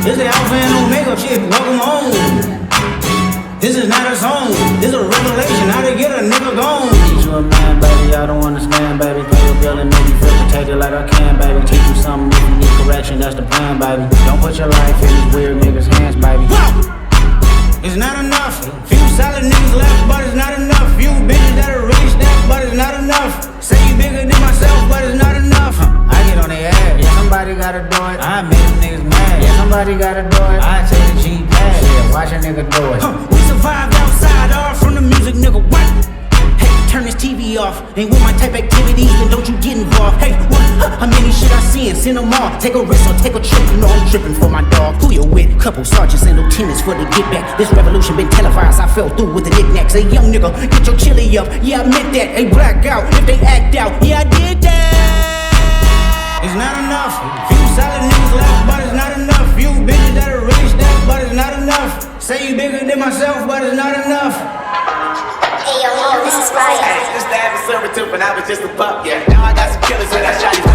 This the Alpha and Omega shit, welcome home. This is not a song, this is a revelation, how to get a nigga gone. Teach you a man, baby, I don't understand, baby. Pay your bill and make you feel protected like I can, baby. Teach you something if you need correction, that's the plan, baby. Don't put your life in these weird niggas' hands, baby. It's not enough. Few solid niggas left, but it's not enough. Few bitches that are really stacked, but it's not enough. Say you bigger than myself, but it's not enough. I get on their ass. Yeah, somebody gotta do it. I make them niggas mad. Yeah, somebody gotta do it. I take the G pass. Yeah, watch a nigga do it. We survived outside, all from the music, nigga. What? Hey, turn this TV off. Ain't with my type activities, then don't you get involved. Hey, what? How many shit I seen? Send them all. Take a risk or take a trip. You know I'm tripping for my dog. Who you with? Couple sergeants and lieutenants for the get back. This revolution been televised. I fell through with the knickknacks. Hey, young nigga, get your chili up. Yeah, I meant that. Hey, black out if they act out. Yeah, I did that. It's not enough. Few solid niggas left, but it's not enough. Few bitches that are really stacked, but it's not enough. Say you bigger than myself, but it's not enough. Hey yo, this is Ryan. Just to have a servitude, but I was just a pup, yeah. Now I got some killers, so that's shot.